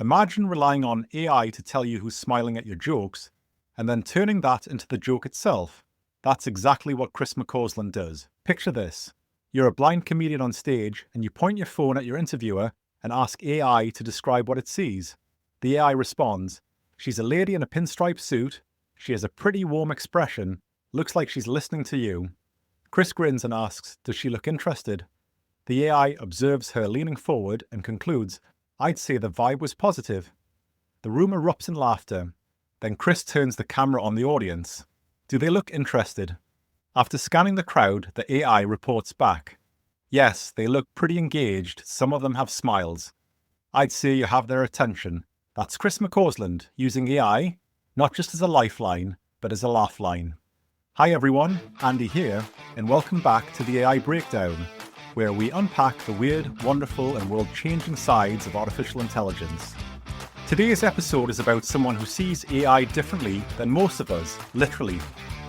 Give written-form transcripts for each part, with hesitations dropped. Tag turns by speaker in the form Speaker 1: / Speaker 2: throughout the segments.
Speaker 1: Imagine relying on AI to tell you who's smiling at your jokes, and then turning that into the joke itself. That's exactly what Chris McCausland does. Picture this. You're a blind comedian on stage, and you point your phone at your interviewer and ask AI to describe what it sees. The AI responds, "She's a lady in a pinstripe suit. She has a pretty warm expression. Looks like she's listening to you." Chris grins and asks, "Does she look interested?" The AI observes her leaning forward and concludes, "I'd say the vibe was positive." The room erupts in laughter. Then Chris turns the camera on the audience. Do they look interested? After scanning the crowd, the AI reports back. Yes, they look pretty engaged. Some of them have smiles. I'd say you have their attention. That's Chris McCausland using AI, not just as a lifeline, but as a laugh line. Hi everyone, Andy here, and welcome back to the AI Breakdown, where we unpack the weird, wonderful, and world-changing sides of artificial intelligence. Today's episode is about someone who sees AI differently than most of us, literally.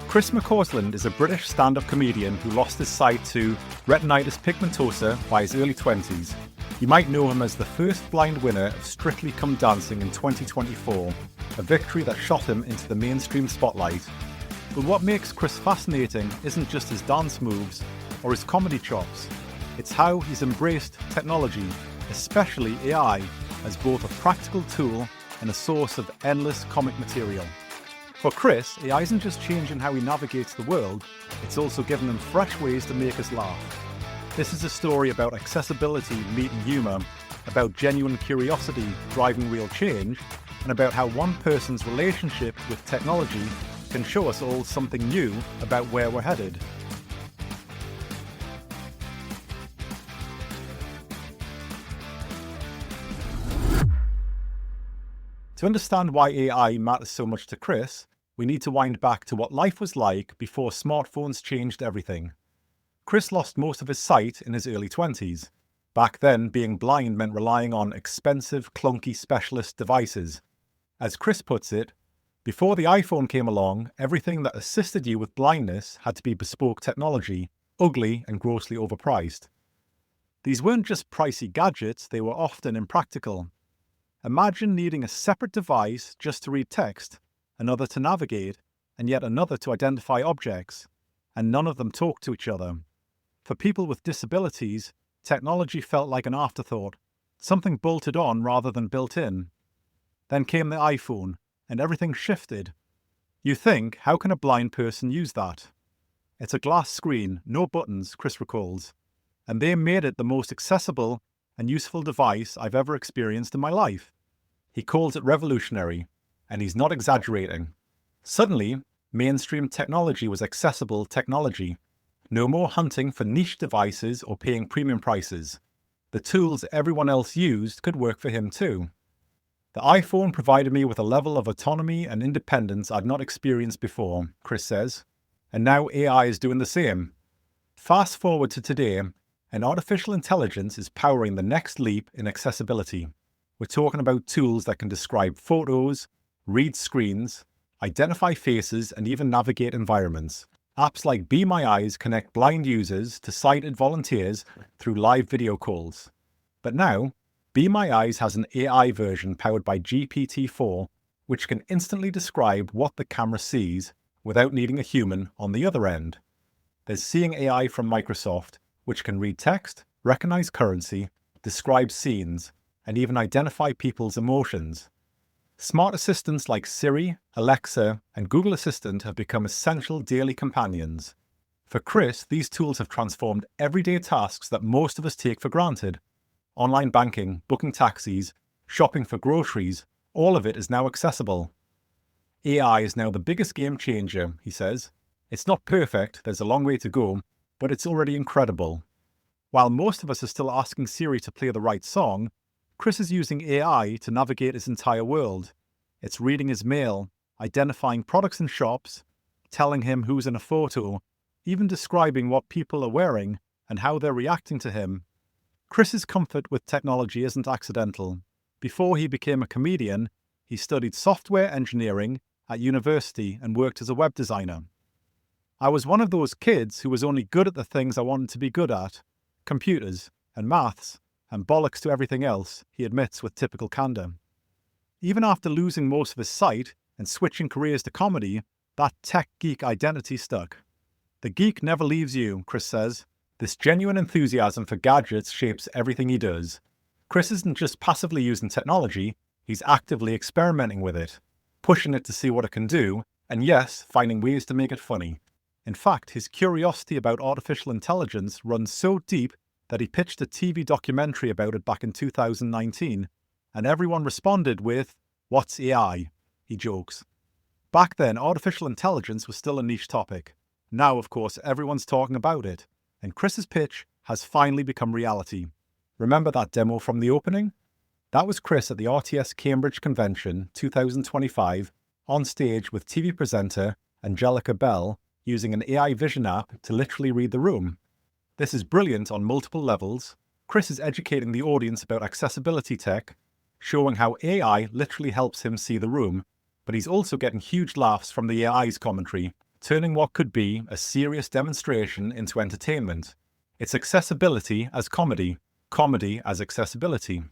Speaker 1: Chris McCausland is a British stand-up comedian who lost his sight to retinitis pigmentosa by his early 20s. You might know him as the first blind winner of Strictly Come Dancing in 2024, a victory that shot him into the mainstream spotlight. But what makes Chris fascinating isn't just his dance moves or his comedy chops. It's how he's embraced technology, especially AI, as both a practical tool and a source of endless comic material. For Chris, AI isn't just changing how he navigates the world, it's also giving him fresh ways to make us laugh. This is a story about accessibility meeting humour, about genuine curiosity driving real change, and about how one person's relationship with technology can show us all something new about where we're headed. To understand why AI matters so much to Chris, we need to wind back to what life was like before smartphones changed everything. Chris lost most of his sight in his early 20s. Back then, being blind meant relying on expensive, clunky specialist devices. As Chris puts it, before the iPhone came along, everything that assisted you with blindness had to be bespoke technology, ugly and grossly overpriced. These weren't just pricey gadgets, they were often impractical. Imagine needing a separate device just to read text, another to navigate, and yet another to identify objects, and none of them talk to each other. For people with disabilities, technology felt like an afterthought, something bolted on rather than built in. Then came the iPhone, and everything shifted. You think, how can a blind person use that? It's a glass screen, no buttons, Chris recalls, and they made it the most accessible and useful device I've ever experienced in my life. He calls it revolutionary, and he's not exaggerating. Suddenly, mainstream technology was accessible technology. No more hunting for niche devices or paying premium prices. The tools everyone else used could work for him too. The iPhone provided me with a level of autonomy and independence I'd not experienced before, Chris says. And now AI is doing the same. Fast forward to today, and artificial intelligence is powering the next leap in accessibility. We're talking about tools that can describe photos, read screens, identify faces, and even navigate environments. Apps like Be My Eyes connect blind users to sighted volunteers through live video calls. But now, Be My Eyes has an AI version powered by GPT-4, which can instantly describe what the camera sees without needing a human on the other end. There's Seeing AI from Microsoft, which can read text, recognize currency, describe scenes, and even identify people's emotions. Smart assistants like Siri, Alexa, and Google Assistant have become essential daily companions. For Chris, these tools have transformed everyday tasks that most of us take for granted. Online banking, booking taxis, shopping for groceries, all of it is now accessible. AI is now the biggest game changer, he says. It's not perfect, there's a long way to go, but it's already incredible. While most of us are still asking Siri to play the right song, Chris is using AI to navigate his entire world. It's reading his mail, identifying products in shops, telling him who's in a photo, even describing what people are wearing and how they're reacting to him. Chris's comfort with technology isn't accidental. Before he became a comedian, he studied software engineering at university and worked as a web designer. I was one of those kids who was only good at the things I wanted to be good at, computers and maths, and bollocks to everything else, he admits with typical candor. Even after losing most of his sight and switching careers to comedy, that tech geek identity stuck. The geek never leaves you, Chris says. This genuine enthusiasm for gadgets shapes everything he does. Chris isn't just passively using technology, he's actively experimenting with it, pushing it to see what it can do, and yes, finding ways to make it funny. In fact, his curiosity about artificial intelligence runs so deep that he pitched a TV documentary about it back in 2019, and everyone responded with, "What's AI?" he jokes. Back then, artificial intelligence was still a niche topic. Now, of course, everyone's talking about it, and Chris's pitch has finally become reality. Remember that demo from the opening? That was Chris at the RTS Cambridge Convention 2025, on stage with TV presenter Angelica Bell, using an AI vision app to literally read the room. This is brilliant on multiple levels. Chris is educating the audience about accessibility tech, showing how AI literally helps him see the room, but he's also getting huge laughs from the AI's commentary, turning what could be a serious demonstration into entertainment. It's accessibility as comedy, comedy as accessibility.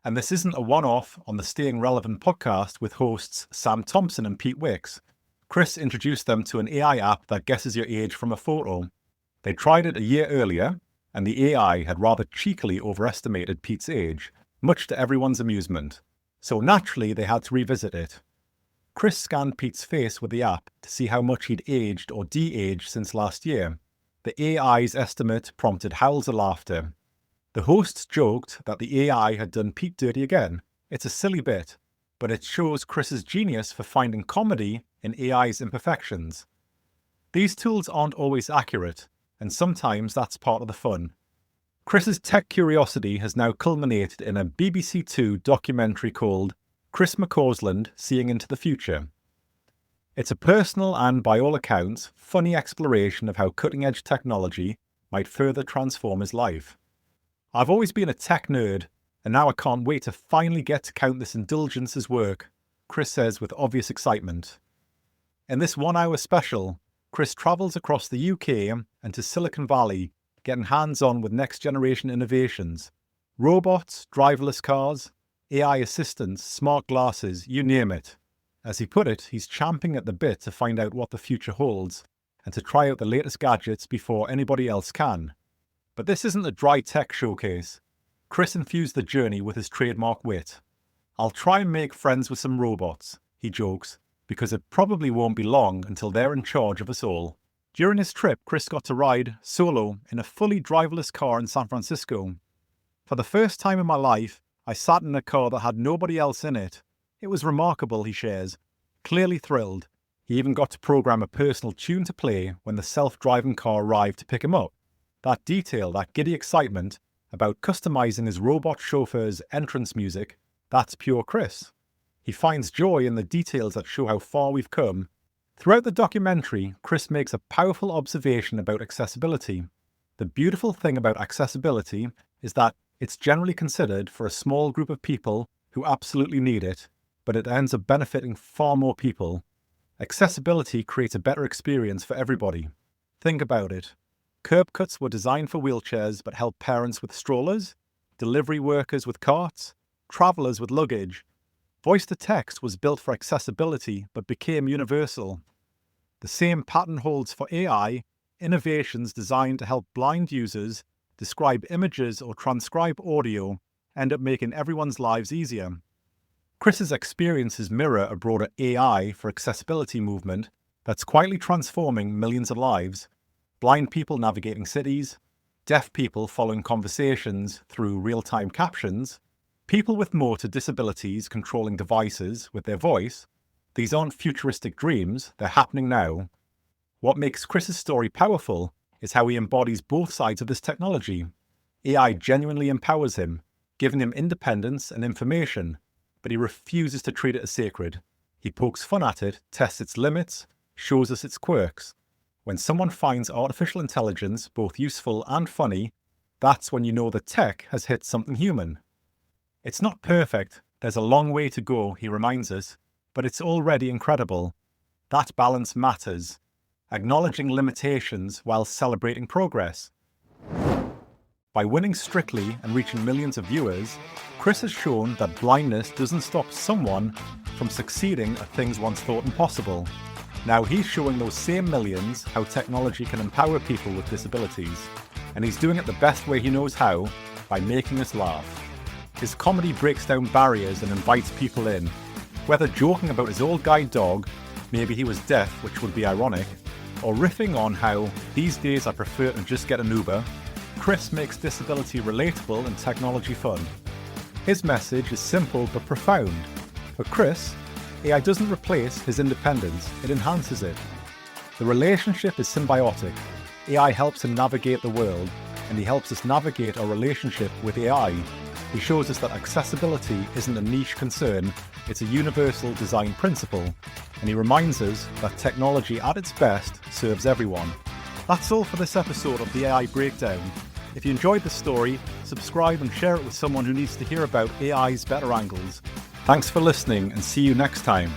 Speaker 1: And this isn't a one-off on the Staying Relevant podcast with hosts Sam Thompson and Pete Wicks. Chris introduced them to an AI app that guesses your age from a photo. They tried it a year earlier, and the AI had rather cheekily overestimated Pete's age, much to everyone's amusement. So naturally, they had to revisit it. Chris scanned Pete's face with the app to see how much he'd aged or de-aged since last year. The AI's estimate prompted howls of laughter. The hosts joked that the AI had done Pete dirty again. It's a silly bit, but it shows Chris's genius for finding comedy in AI's imperfections. These tools aren't always accurate, and sometimes that's part of the fun. Chris's tech curiosity has now culminated in a BBC Two documentary called Chris McCausland, Seeing into the Future. It's a personal and, by all accounts, funny exploration of how cutting-edge technology might further transform his life. I've always been a tech nerd, and now I can't wait to finally get to count this indulgence as work, Chris says with obvious excitement. In this 1-hour special, Chris travels across the UK and to Silicon Valley, getting hands-on with next-generation innovations. Robots, driverless cars, AI assistants, smart glasses, you name it. As he put it, he's champing at the bit to find out what the future holds and to try out the latest gadgets before anybody else can. But this isn't a dry tech showcase. Chris infused the journey with his trademark wit. "I'll try and make friends with some robots," he jokes, because it probably won't be long until they're in charge of us all. During his trip, Chris got to ride solo in a fully driverless car in San Francisco. "For the first time in my life, I sat in a car that had nobody else in it. It was remarkable," he shares. Clearly thrilled, he even got to program a personal tune to play when the self-driving car arrived to pick him up. That detail, that giddy excitement about customizing his robot chauffeur's entrance music, that's pure Chris. He finds joy in the details that show how far we've come. Throughout the documentary, Chris makes a powerful observation about accessibility. The beautiful thing about accessibility is that it's generally considered for a small group of people who absolutely need it, but it ends up benefiting far more people. Accessibility creates a better experience for everybody. Think about it. Curb cuts were designed for wheelchairs but help parents with strollers, delivery workers with carts, travelers with luggage. Voice-to-text was built for accessibility but became universal. The same pattern holds for AI, innovations designed to help blind users describe images or transcribe audio end up making everyone's lives easier. Chris's experiences mirror a broader AI for accessibility movement that's quietly transforming millions of lives. Blind people navigating cities, deaf people following conversations through real-time captions, people with motor disabilities controlling devices with their voice. These aren't futuristic dreams, they're happening now. What makes Chris's story powerful is how he embodies both sides of this technology. AI genuinely empowers him, giving him independence and information, but he refuses to treat it as sacred. He pokes fun at it, tests its limits, shows us its quirks. When someone finds artificial intelligence both useful and funny, that's when you know the tech has hit something human. It's not perfect, there's a long way to go, he reminds us, but it's already incredible. That balance matters, acknowledging limitations while celebrating progress. By winning Strictly and reaching millions of viewers, Chris has shown that blindness doesn't stop someone from succeeding at things once thought impossible. Now he's showing those same millions how technology can empower people with disabilities, and he's doing it the best way he knows how, by making us laugh. His comedy breaks down barriers and invites people in. Whether joking about his old guide dog, maybe he was deaf, which would be ironic, or riffing on how these days I prefer to just get an Uber, Chris makes disability relatable and technology fun. His message is simple but profound. For Chris, AI doesn't replace his independence, it enhances it. The relationship is symbiotic. AI helps him navigate the world, and he helps us navigate our relationship with AI. He shows us that accessibility isn't a niche concern, it's a universal design principle, and he reminds us that technology at its best serves everyone. That's all for this episode of the AI Breakdown. If you enjoyed the story, subscribe and share it with someone who needs to hear about AI's better angles. Thanks for listening, and see you next time.